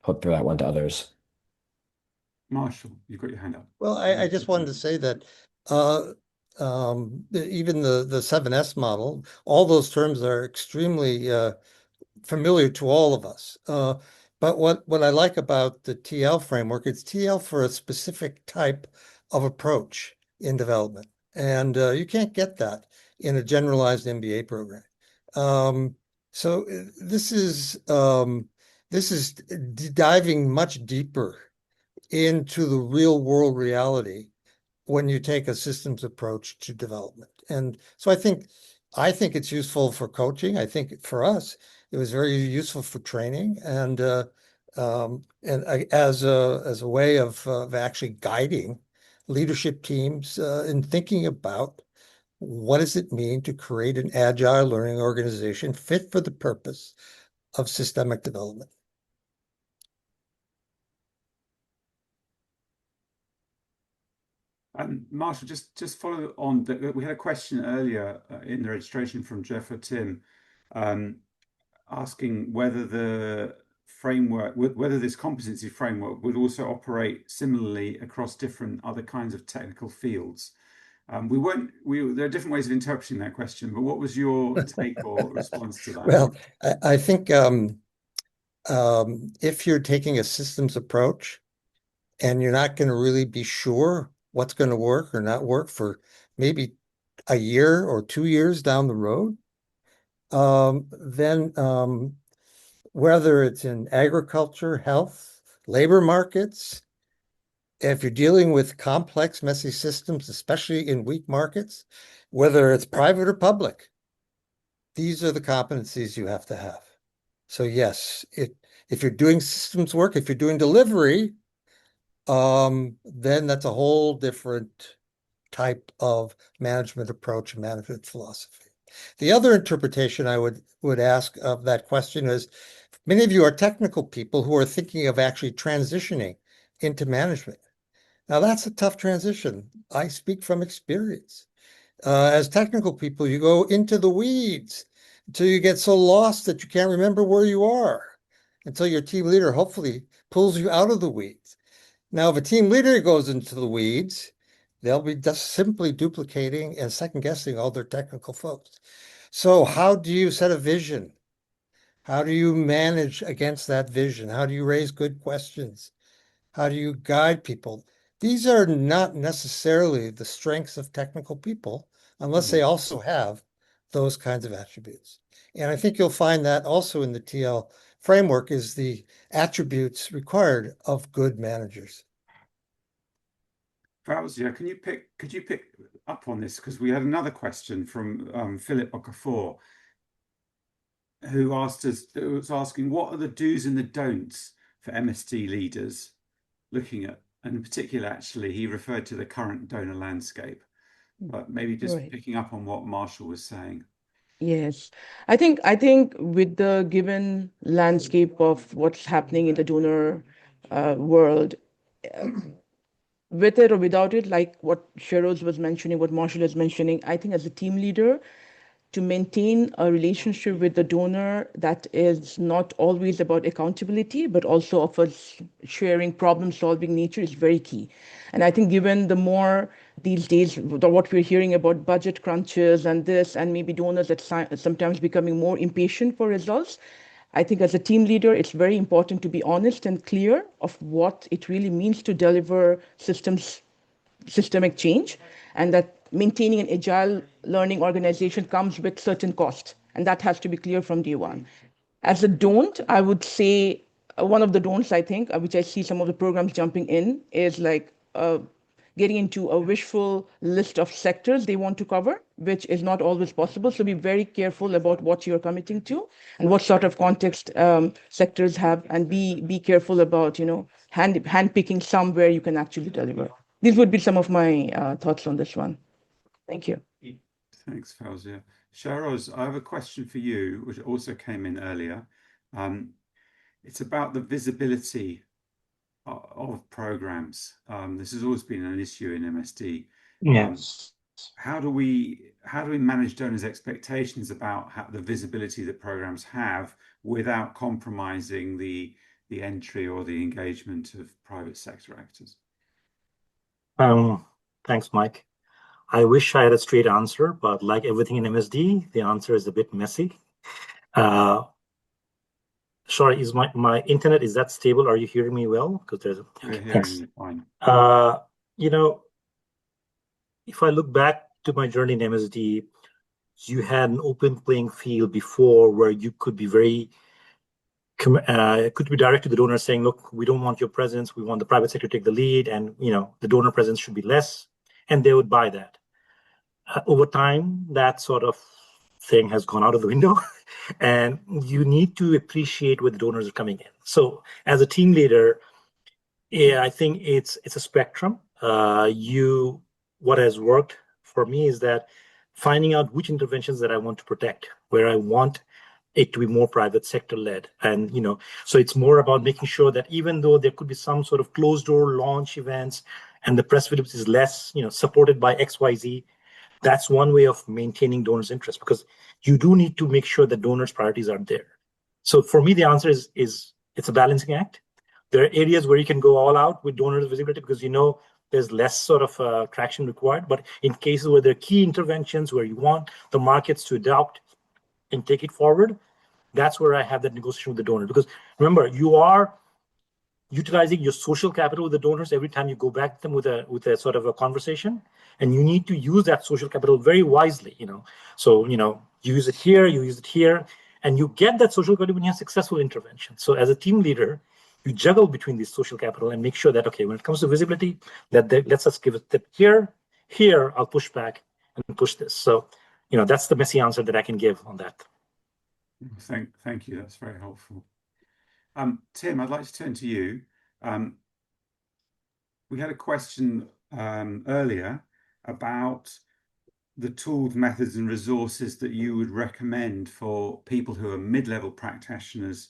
Put through that one to others. Marshall, you've got your hand up. Well, I just wanted to say that even the 7S model, all those terms are extremely familiar to all of us. But what I like about the TL framework, it's TL for a specific type of approach in development. And you can't get that in a generalized MBA program. So this is diving much deeper into the real world reality when you take a systems approach to development. And so I think it's useful for coaching. I think for us, it was very useful for training and as a way of actually guiding leadership teams in thinking about what does it mean to create an agile learning organization fit for the purpose of systemic development. Marshall, just follow on. We had a question earlier in the registration from Jeff or Tim, asking whether whether this competency framework would also operate similarly across different other kinds of technical fields. There are different ways of interpreting that question, but what was your take or response to that? Well, I think if you're taking a systems approach and you're not going to really be sure what's going to work or not work for maybe a year or 2 years down the road, then whether it's in agriculture, health, labor markets, if you're dealing with complex, messy systems, especially in weak markets, whether it's private or public, these are the competencies you have to have. So yes, if you're doing systems work, if you're doing delivery, then that's a whole different type of management approach and management philosophy. The other interpretation I would ask of that question is, many of you are technical people who are thinking of actually transitioning into management. Now, that's a tough transition. I speak from experience. As technical people, you go into the weeds until you get so lost that you can't remember where you are, until your team leader hopefully pulls you out of the weeds. Now, if a team leader goes into the weeds, they'll be just simply duplicating and second guessing all their technical folks. So how do you set a vision? How do you manage against that vision? How do you raise good questions? How do you guide people? These are not necessarily the strengths of technical people unless they also have those kinds of attributes. And I think you'll find that also in the TL framework is the attributes required of good managers. Fouzia, could you pick up on this? Because we had another question from Philip Okafor, who was asking, what are the do's and the don'ts for MSD leaders looking at, and in particular, actually, he referred to the current donor landscape, but maybe just picking up on what Marshall was saying. Yes, I think with the given landscape of what's happening in the donor world, with it or without it, like what Shahroz was mentioning, what Marshall is mentioning, I think as a team leader, to maintain a relationship with the donor that is not always about accountability, but also of a sharing problem-solving nature is very key. And I think given the more these days, what we're hearing about budget crunches and this, and maybe donors that sometimes becoming more impatient for results, I think as a team leader, it's very important to be honest and clear of what it really means to deliver systemic change, and that maintaining an agile learning organization comes with certain cost, and that has to be clear from day one. As a don't, I would say one of the don'ts, I think, which I see some of the programs jumping in, is like getting into a wishful list of sectors they want to cover, which is not always possible. So be very careful about what you're committing to and what sort of context sectors have, and be careful about, hand picking some where you can actually deliver. These would be some of my thoughts on this one. Thank you. Thanks, Fouzia. Shahroz, I have a question for you, which also came in earlier. It's about the visibility of programs. This has always been an issue in MSD. Yes. How do we manage donors' expectations about the visibility that programs have without compromising the entry or the engagement of private sector actors? Thanks, Mike. I wish I had a straight answer, but like everything in MSD, the answer is a bit messy. Sorry, is my internet, is that stable? Are you hearing me well? Because there's We're hearing you fine. If I look back to my journey in MSD, you had an open playing field before where you could be could be direct to the donor saying, look, we don't want your presence. We want the private sector to take the lead, and the donor presence should be less, and they would buy that. Over time, that sort of thing has gone out of the window, and you need to appreciate where the donors are coming in. So as a team leader, I think it's a spectrum. What has worked for me is that finding out which interventions that I want to protect, where I want it to be more private sector led. And, so it's more about making sure that even though there could be some sort of closed door launch events and the press visibility is less, supported by XYZ, that's one way of maintaining donors' interest, because you do need to make sure that donors' priorities are there. So for me, the answer is it's a balancing act. There are areas where you can go all out with donors' visibility because there's less sort of traction required. But in cases where there are key interventions where you want the markets to adopt and take it forward, that's where I have that negotiation with the donor. Because remember, you are utilizing your social capital with the donors every time you go back to them with a sort of a conversation, and you need to use that social capital very wisely. So you use it here, you use it here, and you get that social capital when you have successful intervention. So as a team leader, you juggle between this social capital and make sure that, okay, when it comes to visibility, let's us give a tip here, I'll push back and push this. So that's the messy answer that I can give on that. Thank you. That's very helpful. Tim, I'd like to turn to you. we had a question earlier about the tools, methods, and resources that you would recommend for people who are mid-level practitioners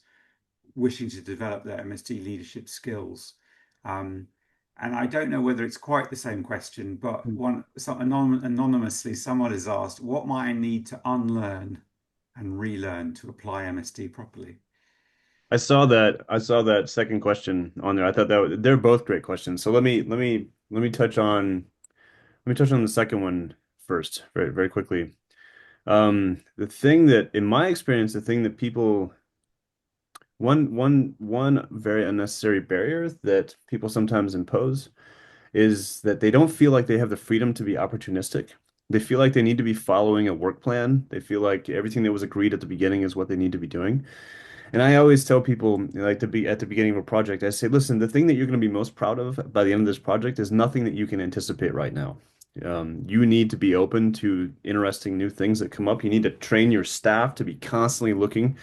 wishing to develop their MSD leadership skills. And I don't know whether it's quite the same question, but anonymously, someone has asked, what might I need to unlearn and relearn to apply MSD properly? I saw that second question on there. I thought that they're both great questions. So let me touch on the second one first, very very quickly. The thing that, in my experience, the thing that people one very unnecessary barrier that people sometimes impose is that they don't feel like they have the freedom to be opportunistic. They feel like they need to be following a work plan. They feel like everything that was agreed at the beginning is what they need to be doing. And I always tell people, like, to be at the beginning of a project, I say, listen, the thing that you're going to be most proud of by the end of this project is nothing that you can anticipate right now. You need to be open to interesting new things that come up. You need to train your staff to be constantly looking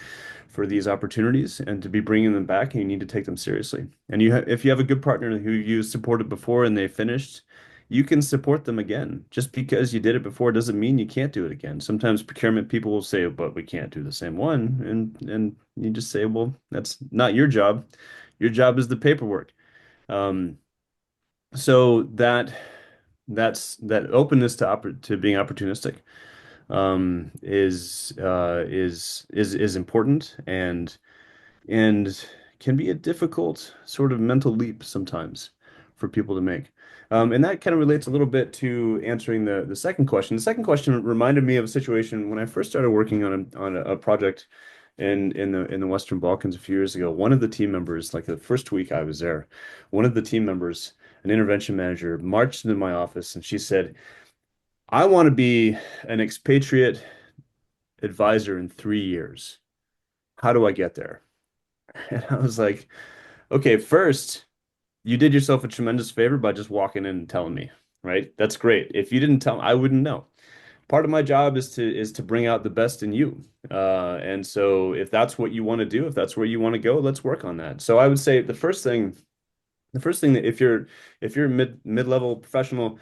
for these opportunities and to be bringing them back, and you need to take them seriously. And if you have a good partner who you supported before and they finished, you can support them again. Just because you did it before doesn't mean you can't do it again. Sometimes procurement people will say, but we can't do the same one. And you just say, well, that's not your job. Your job is the paperwork. Um, so that openness to being opportunistic is important and can be a difficult sort of mental leap sometimes for people to make. And that kind of relates a little bit to answering the second question. The second question reminded me of a situation when I first started working on a project in the Western Balkans a few years ago. One of the team members, like the first week I was there, one of the team members, an intervention manager, marched into my office and she said, I want to be an expatriate advisor in 3 years. How do I get there? And I was like, okay, first, you did yourself a tremendous favor by just walking in and telling me, right? That's great. If you didn't tell me, I wouldn't know. Part of my job is to bring out the best in you. And so if that's what you want to do, if that's where you want to go, let's work on that. So I would say the first thing that if you're a mid-level professional,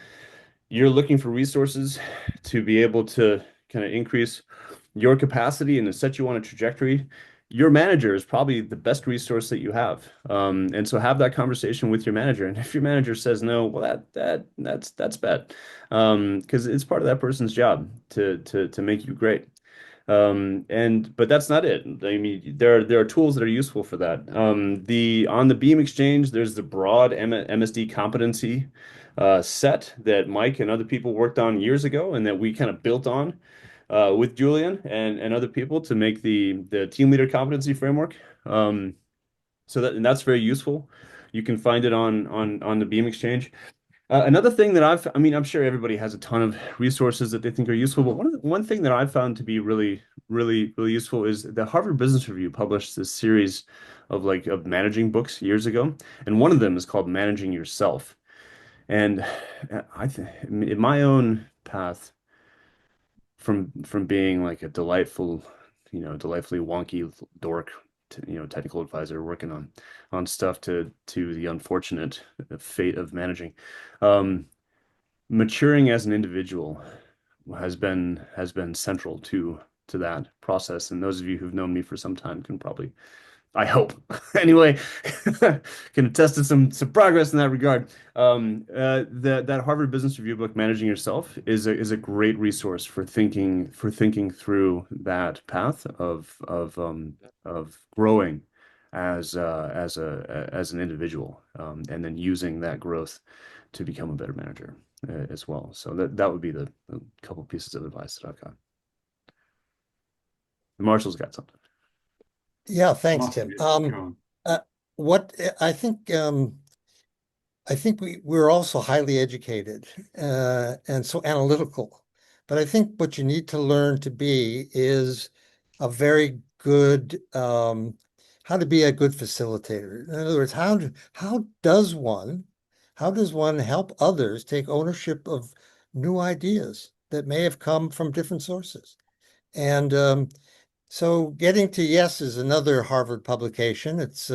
you're looking for resources to be able to kind of increase your capacity and to set you on a trajectory, your manager is probably the best resource that you have. And so have that conversation with your manager. And if your manager says no, well, that's bad, because it's part of that person's job to make you great. But that's not it. I mean, there are tools that are useful for that. On the Beam Exchange, there's the broad MSD competency set that Mike and other people worked on years ago, and that we kind of built on with Julian and other people to make the team leader competency framework. And that's very useful. You can find it on the Beam Exchange. Another thing that I mean, I'm sure everybody has a ton of resources that they think are useful, but one thing that I've found to be really, really, really useful is the Harvard Business Review published this series of managing books years ago, and one of them is called Managing Yourself. And I think in my own path from being like a delightfully wonky dork, technical advisor working on stuff to the unfortunate fate of managing. Maturing as an individual has been central to that process. And those of you who've known me for some time can probably, I hope, anyway, can attest to some progress in that regard. That Harvard Business Review book, Managing Yourself, is a great resource for thinking through that path of growing as an individual, and then using that growth to become a better manager as well. So that would be the couple pieces of advice that I've got. Marshall's got something. Yeah, thanks, Martin, Tim. go on. What I think we're also highly educated and so analytical, but I think what you need to learn to be is a very good how to be a good facilitator. In other words, how does one help others take ownership of new ideas that may have come from different sources? And so Getting to Yes is another Harvard publication. It's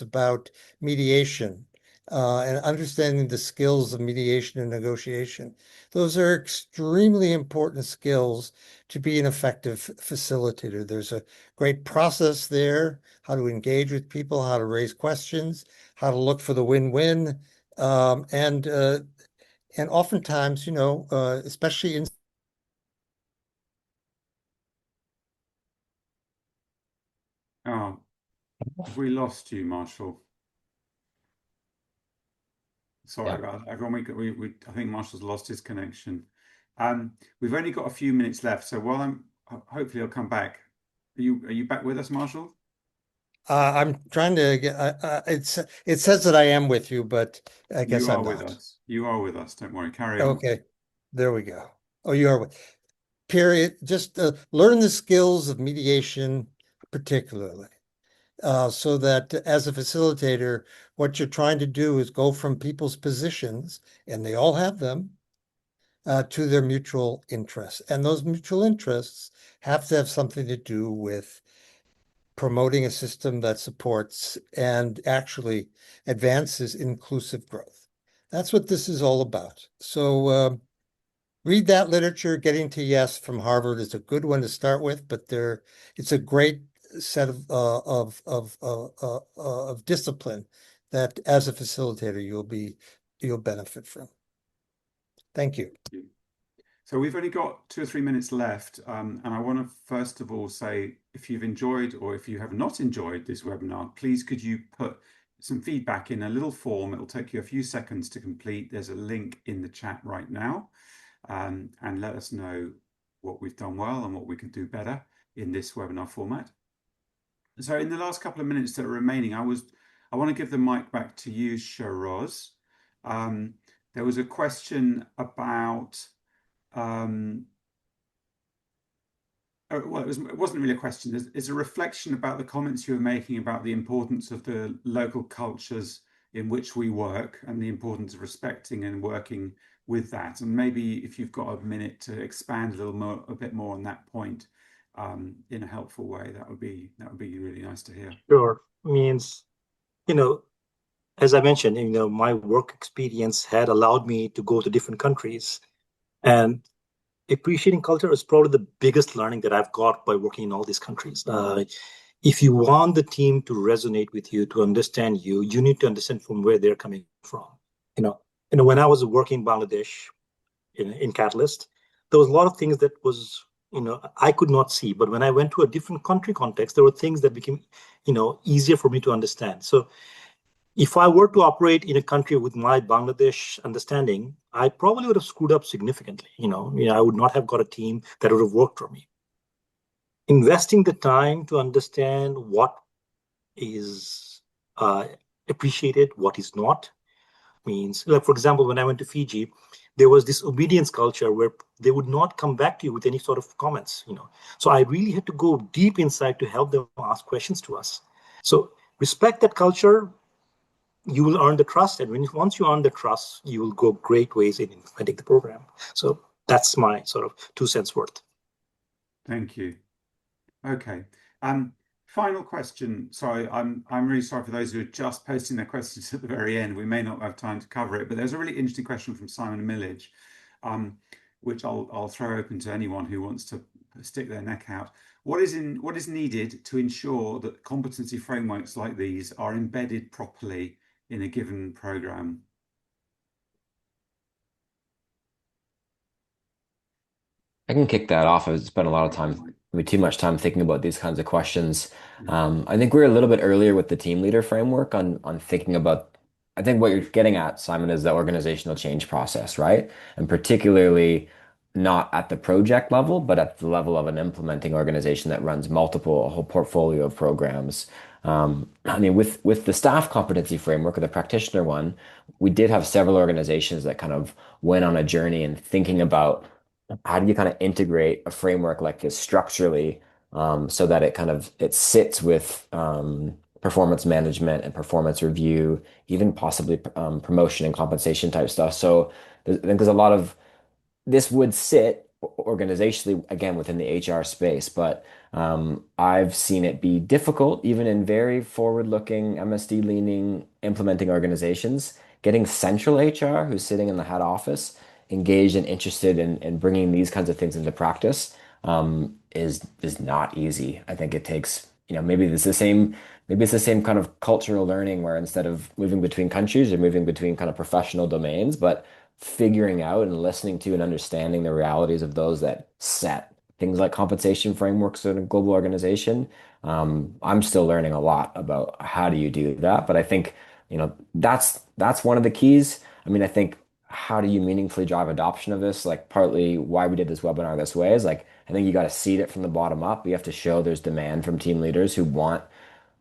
about mediation and understanding the skills of mediation and negotiation. Those are extremely important skills to be an effective facilitator. There's a great process there, how to engage with people, how to raise questions, how to look for the win-win, and oftentimes, especially in Oh, have we lost you, Marshall? Sorry Yeah. about that. Everyone, I think Marshall's lost his connection. We've only got a few minutes left, so hopefully I'll come back. Are you back with us, Marshall? I'm trying to get. It says that I am with you, but I guess You are I'm with not. us. You are with us. Don't worry. Carry on. Okay, there we go. Oh, you are with. Period. Just learn the skills of mediation, particularly, so that as a facilitator, what you're trying to do is go from people's positions, and they all have them, to their mutual interests, and those mutual interests have to have something to do with promoting a system that supports and actually advances inclusive growth. That's what this is all about. So read that literature. Getting to Yes from Harvard is a good one to start with, but it's a great set of discipline that as a facilitator you'll benefit from. Thank you. So we've only got 2 or 3 minutes left, and I want to first of all say if you've enjoyed or if you have not enjoyed this webinar, please could you put some feedback in a little form. It'll take you a few seconds to complete. There's a link in the chat right now, and let us know what we've done well and what we can do better in this webinar format. So in the last couple of minutes that are remaining, I want to give the mic back to you, Shahroz. There was a question about well, it wasn't really a question. It's a reflection about the comments you were making about the importance of the local cultures in which we work and the importance of respecting and working with that. And maybe if you've got a minute to expand a bit more on that point in a helpful way, that would be really nice to hear. Sure. Means, as I mentioned, my work experience had allowed me to go to different countries, and appreciating culture is probably the biggest learning that I've got by working in all these countries. If you want the team to resonate with you, to understand you, you need to understand from where they're coming from. When I was working in Bangladesh in Catalyst, there was a lot of things that was, I could not see. But when I went to a different country context, there were things that became, easier for me to understand. So if I were to operate in a country with my Bangladesh understanding, I probably would have screwed up significantly. I would not have got a team that would have worked for me. Investing the time to understand what is appreciated, what is not, means, like, for example, when I went to Fiji, there was this obedience culture where they would not come back to you with any sort of comments. So I really had to go deep inside to help them ask questions to us. So respect that culture. You will earn the trust, and once you earn the trust, you will go great ways in implementing the program. So that's my sort of 2 cents worth. Thank you. Okay. Final question. Sorry, I'm really sorry for those who are just posting their questions at the very end. We may not have time to cover it, but there's a really interesting question from Simon Millage, which I'll throw open to anyone who wants to stick their neck out. What is needed to ensure that competency frameworks like these are embedded properly in a given program? I can kick that off. I've spent a lot of time, too much time thinking about these kinds of questions. I think we're a little bit earlier with the team leader framework on thinking about. I think what you're getting at, Simon, is the organizational change process, right? And particularly not at the project level, but at the level of an implementing organization that runs a whole portfolio of programs. I mean, with the staff competency framework or the practitioner one, we did have several organizations that kind of went on a journey in thinking about how do you kind of integrate a framework like this structurally, so that it sits with performance management and performance review, even possibly promotion and compensation type stuff. So I think there's a lot of this would sit organizationally again within the HR space, but I've seen it be difficult, even in very forward-looking, MSD-leaning implementing organizations. Getting central HR, who's sitting in the head office, engaged and interested in bringing these kinds of things into practice, is not easy. I think it takes, maybe it's the same kind of cultural learning where instead of moving between countries, you're moving between kind of professional domains, but figuring out and listening to and understanding the realities of those that set things like compensation frameworks in a global organization. I'm still learning a lot about how do you do that, but I think, that's one of the keys. I mean, I think how do you meaningfully drive adoption of this? Like partly why we did this webinar this way is like I think you got to seed it from the bottom up. You have to show there's demand from team leaders who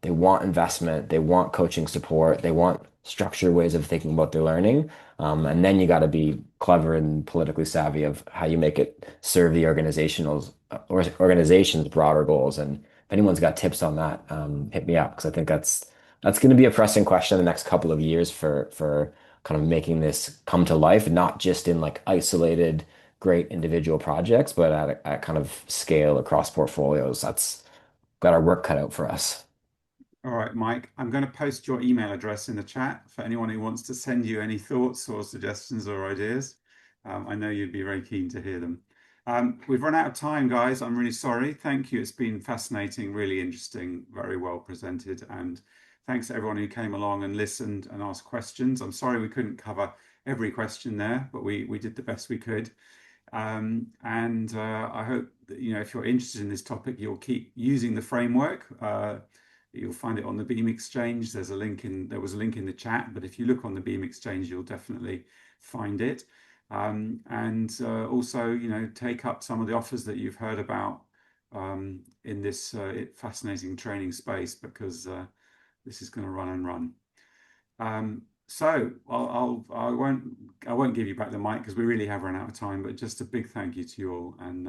they want investment, they want coaching support, they want structured ways of thinking about their learning. And then you got to be clever and politically savvy of how you make it serve the organization's broader goals. And if anyone's got tips on that, hit me up because I think that's going to be a pressing question in the next couple of years for kind of making this come to life, not just in like isolated great individual projects, but at kind of scale across portfolios. That's got our work cut out for us. All right, Mike, I'm going to post your email address in the chat for anyone who wants to send you any thoughts or suggestions or ideas. I know you'd be very keen to hear them. We've run out of time, guys. I'm really sorry. Thank you. It's been fascinating, really interesting, very well presented. And thanks to everyone who came along and listened and asked questions. I'm sorry we couldn't cover every question there, but we did the best we could. I hope that, if you're interested in this topic, you'll keep using the framework. You'll find it on the Beam Exchange. There was a link in the chat, but if you look on the Beam Exchange, you'll definitely find it. Also, take up some of the offers that you've heard about in this fascinating training space because this is going to run and run. So I won't give you back the mic because we really have run out of time. But just a big thank you to you all and.